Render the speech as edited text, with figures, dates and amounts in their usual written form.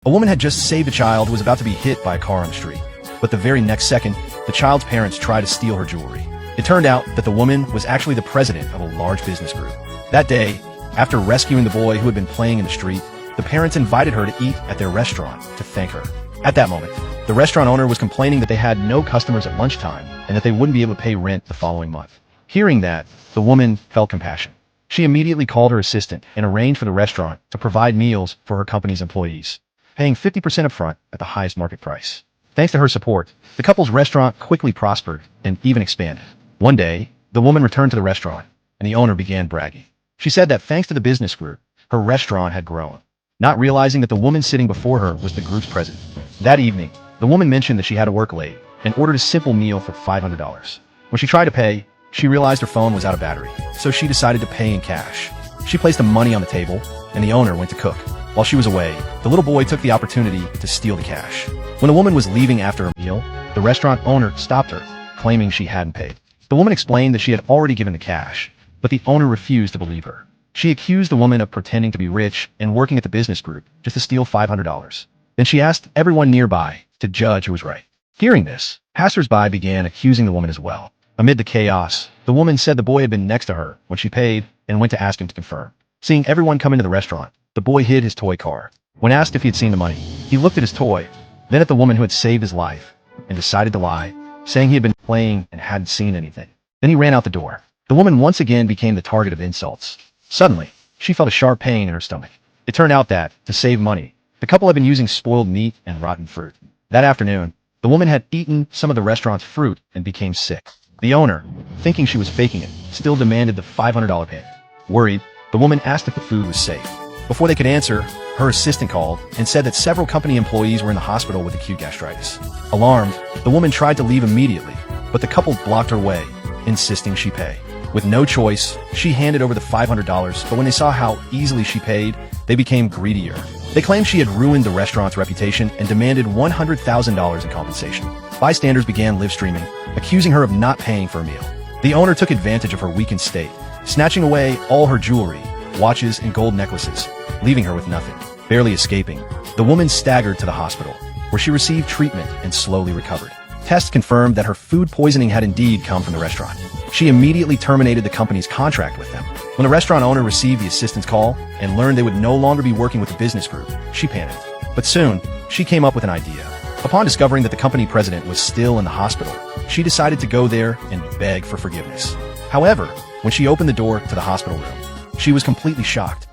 A woman had just saved a child who was about to be hit by a car on the street. But the very next second, the child's parents tried to steal her jewelry. It turned out that the woman was actually the president of a large business group. That day, after rescuing the boy who had been playing in the street, the parents invited her to eat at their restaurant to thank her. At that moment, the restaurant owner was complaining that they had no customers at lunchtime and that they wouldn't be able to pay rent the following month. Hearing that, the woman felt compassion. She immediately called her assistant and arranged for the restaurant to provide meals for her company's employees, paying 50% upfront at the highest market price. Thanks to her support, the couple's restaurant quickly prospered and even expanded. One day, the woman returned to the restaurant, and the owner began bragging. She said that thanks to the business group, her restaurant had grown, not realizing that the woman sitting before her was the group's president. That evening, the woman mentioned that she had to work late and ordered a simple meal for $500. When she tried to pay, she realized her phone was out of battery, so she decided to pay in cash. She placed the money on the table, and the owner went to cook. While she was away, the little boy took the opportunity to steal the cash. When the woman was leaving after her meal, the restaurant owner stopped her, claiming she hadn't paid. The woman explained that she had already given the cash, but the owner refused to believe her. She accused the woman of pretending to be rich and working at the business group just to steal $500. Then she asked everyone nearby to judge who was right. Hearing this, passers-by began accusing the woman as well. Amid the chaos, the woman said the boy had been next to her when she paid and went to ask him to confirm. Seeing everyone come into the restaurant, the boy hid his toy car. When asked if he had seen the money, he looked at his toy, then at the woman who had saved his life, and decided to lie, saying he had been playing and hadn't seen anything. Then he ran out the door. The woman once again became the target of insults. Suddenly, she felt a sharp pain in her stomach. It turned out that, to save money, the couple had been using spoiled meat and rotten fruit. That afternoon, the woman had eaten some of the restaurant's fruit and became sick. The owner, thinking she was faking it, still demanded the $500 payment. Worried, the woman asked if the food was safe. Before they could answer, her assistant called and said that several company employees were in the hospital with acute gastritis. Alarmed, the woman tried to leave immediately, but the couple blocked her way, insisting she pay. With no choice, she handed over the $500, but when they saw how easily she paid, they became greedier. They claimed she had ruined the restaurant's reputation and demanded $100,000 in compensation. Bystanders began live streaming, accusing her of not paying for a meal. The owner took advantage of her weakened state, snatching away all her jewelry, watches, and gold necklaces, leaving her with nothing. Barely escaping, the woman staggered to the hospital, where she received treatment and slowly recovered. Tests confirmed that her food poisoning had indeed come from the restaurant. She immediately terminated the company's contract with them. When the restaurant owner received the assistant's call and learned they would no longer be working with the business group, she panicked. But soon, she came up with an idea. Upon discovering that the company president was still in the hospital, she decided to go there and beg for forgiveness. However, when she opened the door to the hospital room, she was completely shocked.